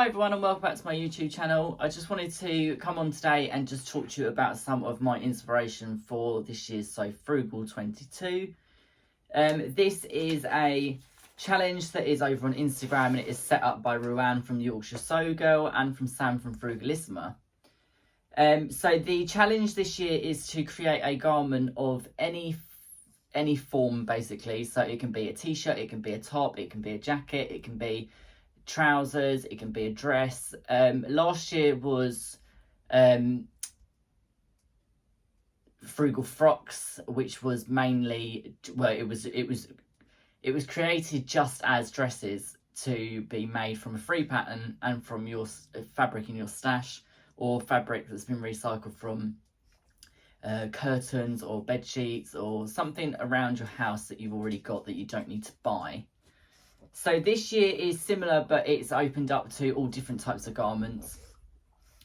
Hi everyone and welcome back to my YouTube channel. I just wanted to come on today and just talk to you about some of my inspiration for this year's So Frugal 22. This is a challenge that is over on Instagram and it is set up by Raglan from the Yorkshire Sew Girl and from Sam from Frugalissima. So the challenge this year is to create a garment of any form basically. So it can be a t-shirt, it can be a top, it can be a jacket, it can be trousers, it can be a dress. Last year was frugal frocks, which was mainly, well, it was created just as dresses to be made from a free pattern and from your fabric in your stash, or fabric that's been recycled from curtains or bed sheets or something around your house that you've already got that you don't need to buy. So this year is similar, but it's opened up to all different types of garments.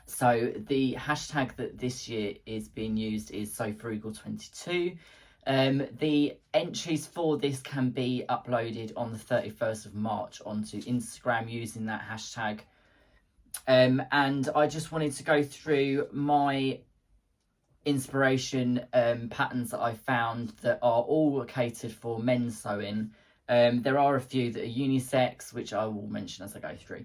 So the hashtag that this year is being used is SoFrugal22. The entries for this can be uploaded on the 31st of March onto Instagram using that hashtag. And I just wanted to go through my inspiration patterns that I found that are all catered for men's sewing. There are a few that are unisex, which I will mention as I go through.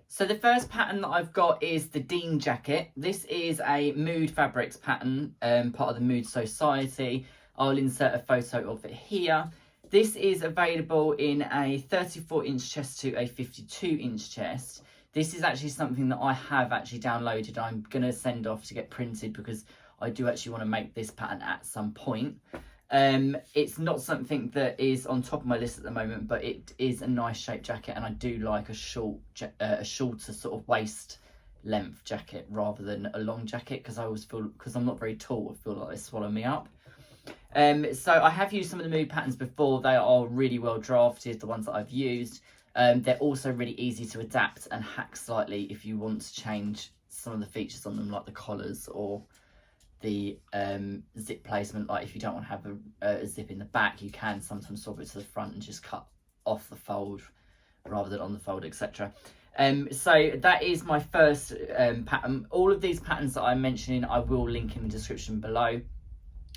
So the first pattern that I've got is the Dean jacket. This is a Mood Fabrics pattern, part of the Mood Society. I'll insert a photo of it here. This is available in a 34-inch chest to a 52-inch chest. This is actually something that I have actually downloaded. I'm going to send off to get printed because I do actually want to make this pattern at some point. It's not something that is on top of my list at the moment, but it is a nice shaped jacket, and I do like a shorter sort of waist length jacket rather than a long jacket, because I always feel, because I'm not very tall, I feel like they swallow me up. So I have used some of the mood patterns before. They are really well drafted, the ones that I've used. They're also really easy to adapt and hack slightly if you want to change some of the features on them, like the collars or the zip placement. Like if you don't want to have a zip in the back, you can sometimes swap it to the front and just cut off the fold rather than on the fold, etc. So that is my first pattern. All of these patterns that I'm mentioning I will link in the description below.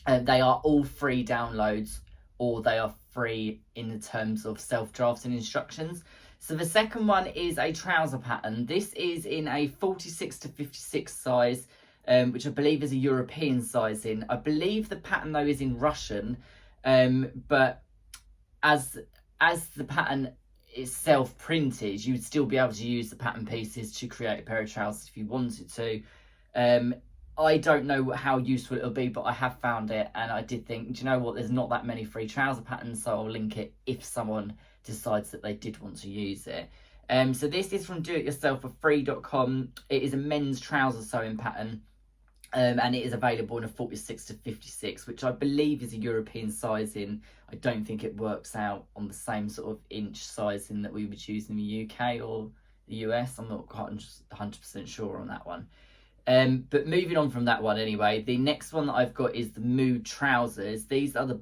They are all free downloads, or they are free in the terms of self-drafting instructions. So the second one is a trouser pattern. This is in a 46 to 56 size, which I believe is a European sizing. I believe the pattern though is in Russian, but as the pattern is self-printed, you would still be able to use the pattern pieces to create a pair of trousers if you wanted to. I don't know how useful it'll be, but I have found it, and I did think, do you know what, there's not that many free trouser patterns, so I'll link it if someone decides that they did want to use it. So this is from doityourselforfree.com. It is a men's trouser sewing pattern, and it is available in a 46 to 56, which I believe is a European sizing. I don't think it works out on the same sort of inch sizing that we would use in the UK or the US. I'm not quite 100% sure on that one. But moving on from that one anyway, the next one that I've got is the Mood trousers. These are the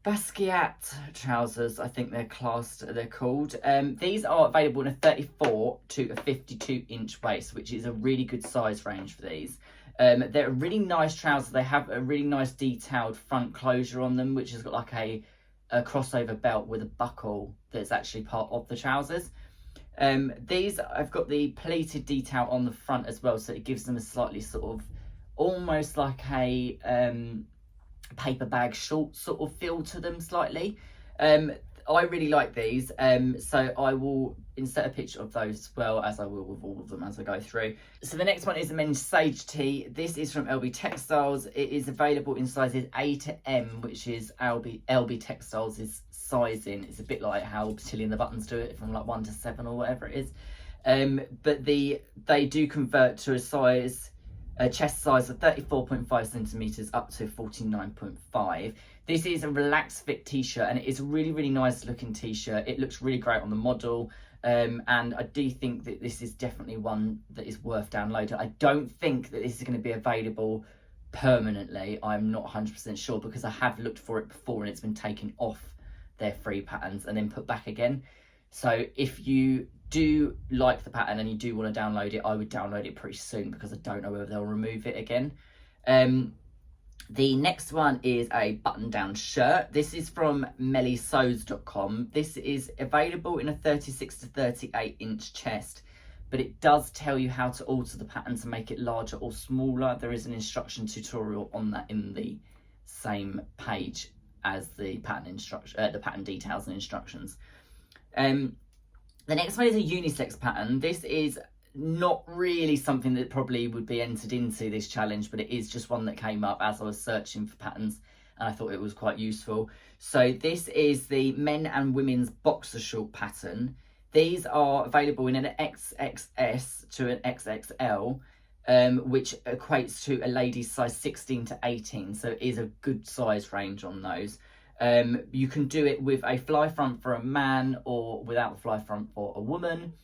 Basquiat trousers, I think they're called. These are available in a 34 to a 52-inch waist, which is a really good size range for these. They're a really nice trouser. They have a really nice detailed front closure on them, which has got like a crossover belt with a buckle that's actually part of the trousers. These, I've got the pleated detail on the front as well, so it gives them a slightly sort of almost like a paper bag short sort of feel to them slightly. I really like these, so I will insert a picture of those as well, as I will with all of them as I go through. So the next one is the men's sage tee. This is from Elbe Textiles. It is available in sizes A to M, which is Elbe Textiles' sizing. It's a bit like how Batillion the Buttons do it, from like 1 to 7 or whatever it is. But they do convert to a chest size of 34.5 centimeters up to 49.5. This is a relaxed fit t-shirt, and it is a really, really nice looking t-shirt. It looks really great on the model, and I do think that this is definitely one that is worth downloading. I don't think that this is going to be available permanently. I'm not 100% sure, because I have looked for it before and it's been taken off their free patterns and then put back again. So if you do like the pattern and you do want to download it, I would download it pretty soon because I don't know whether they'll remove it again. The next one is a button-down shirt. This is from mellysews.com. This is available in a 36 to 38 inch chest, but it does tell you how to alter the pattern to make it larger or smaller. There is an instruction tutorial on that in the same page as the pattern instruction, the pattern details and instructions. The next one is a unisex pattern. This is not really something that probably would be entered into this challenge, but it is just one that came up as I was searching for patterns and I thought it was quite useful. So this is the men and women's boxer short pattern. These are available in an XXS to an XXL, which equates to a lady's size 16 to 18. So it is a good size range on those. You can do it with a fly front for a man or without the fly front for a woman.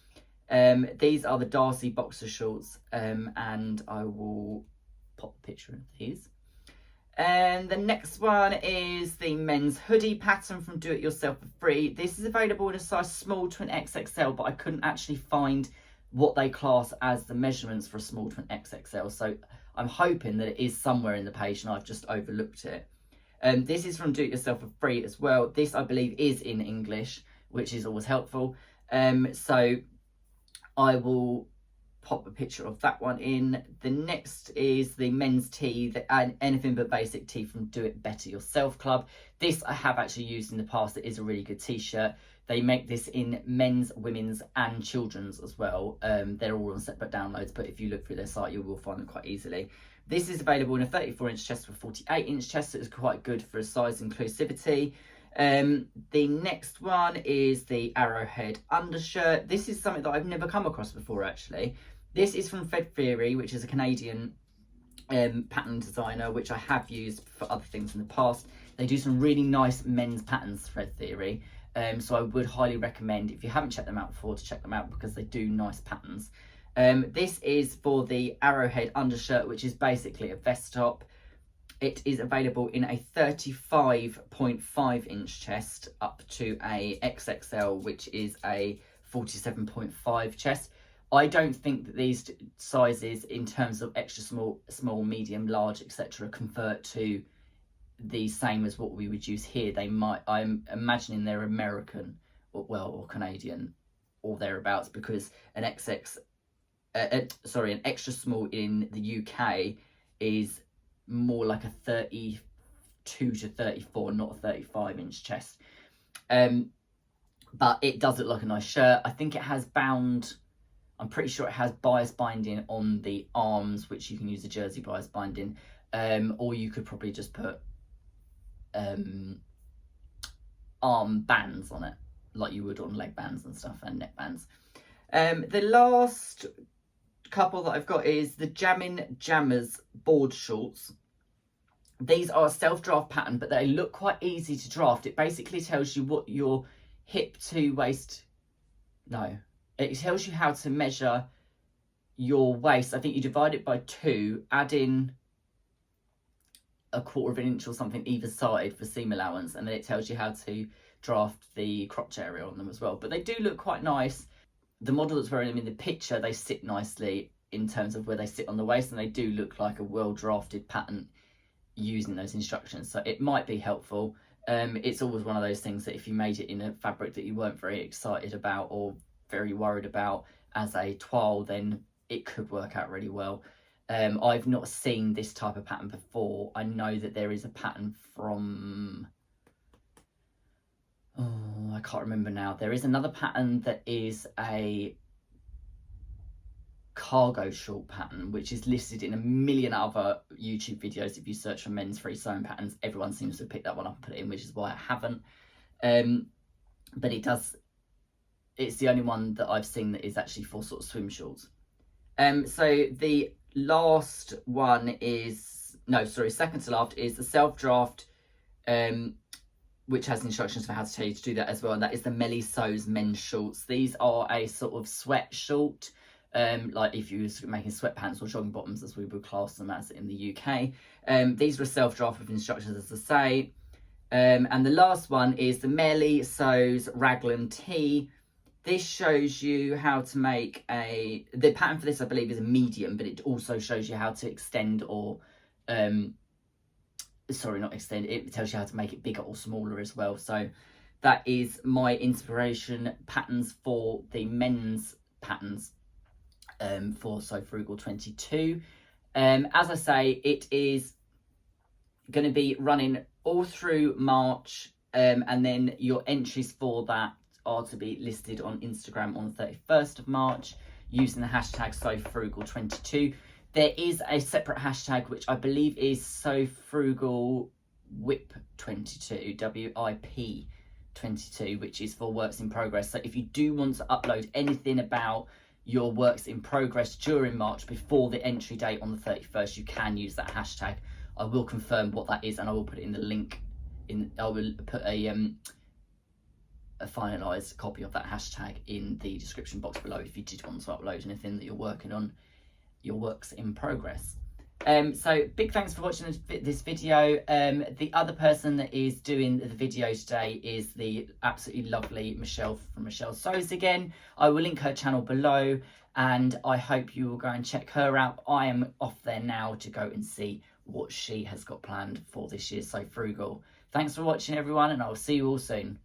These are the Darcy boxer shorts, and I will pop a picture of these. And the next one is the men's hoodie pattern from Do It Yourself for Free. This is available in a size small to an XXL, but I couldn't actually find what they class as the measurements for a small to an XXL. So I'm hoping that it is somewhere in the page and I've just overlooked it. This is from Do It Yourself for Free as well. This, I believe, is in English, which is always helpful. So I will pop a picture of that one in. The next is the men's tee, the anything but basic tee from Do It Better Yourself Club. This I have actually used in the past. It is a really good t-shirt. They make this in men's, women's and children's as well. They're all on separate downloads, but if you look through their site, you will find them quite easily. This is available in a 34 inch chest for 48 inch chest. So it's quite good for a size inclusivity. The next one is the Arrowhead Undershirt. This is something that I've never come across before, actually. This is from Fred Theory, which is a Canadian pattern designer, which I have used for other things in the past. They do some really nice men's patterns, Fred Theory. So I would highly recommend, if you haven't checked them out before, to check them out because they do nice patterns. This is for the Arrowhead Undershirt, which is basically a vest top. It is available in a 35.5 inch chest up to a XXL, which is a 47.5 chest. I don't think that these sizes in terms of extra small, medium, large, etc. convert to the same as what we would use here. They might, I'm imagining they're American or Canadian or thereabouts, because an an extra small in the UK is more like a 32 to 34, not a 35 inch chest. But it does look like a nice shirt. I think it has bound, I'm pretty sure it has bias binding on the arms, which you can use a jersey bias binding, or you could probably just put arm bands on it, like you would on leg bands and stuff, and neck bands. The last couple that I've got is the Jammen Jammers board shorts. These are a self-draft pattern, but they look quite easy to draft. It basically tells you what your hip to waist, it tells you how to measure your waist. I think you divide it by 2, add in a 1/4 inch or something either side for seam allowance, and then it tells you how to draft the crotch area on them as well. But they do look quite nice. The model that's wearing them in the picture, they sit nicely in terms of where they sit on the waist, and they do look like a well drafted pattern using those instructions, so it might be helpful. It's always one of those things that if you made it in a fabric that you weren't very excited about or very worried about as a toile, then it could work out really well. I've not seen this type of pattern before. I know that there is a pattern from, I can't remember now. There is another pattern that is a cargo short pattern, which is listed in a million other YouTube videos. If you search for men's free sewing patterns, everyone seems to pick that one up and put it in, which is why I haven't. But it's the only one that I've seen that is actually for sort of swim shorts. So the last one is, second to last is the self-draft, which has instructions for how to tell you to do that as well, and that is the Melly Sews men's shorts. These are a sort of sweat short, like if you were making sweatpants or jogging bottoms, as we would class them as in the UK. These were self-draft with instructions, as I say. And the last one is the Melly Sews Raglan tee. This shows you how to make the pattern for this, I believe, is a medium, but it also shows you how to extend or, sorry, not extend, it tells you how to make it bigger or smaller as well. So that is my inspiration patterns for the men's patterns for So Frugal 22. As I say, it is going to be running all through March, and then your entries for that are to be listed on Instagram on the 31st of March using the hashtag SoFrugal22. There is a separate hashtag which I believe is SoFrugalWIP22, WIP 22, which is for works in progress. So if you do want to upload anything about your works in progress during March before the entry date on the 31st, you can use that hashtag. I will confirm what that is, and I will put it in the link. I will put a finalised copy of that hashtag in the description box below if you did want to upload anything that you're working on, your works in progress. So big thanks for watching this video. The other person that is doing the video today is the absolutely lovely Michelle from Melly Sews again. I will link her channel below, and I hope you will go and check her out. I am off there now to go and see what she has got planned for this year's So Frugal. Thanks for watching, everyone, and I will see you all soon.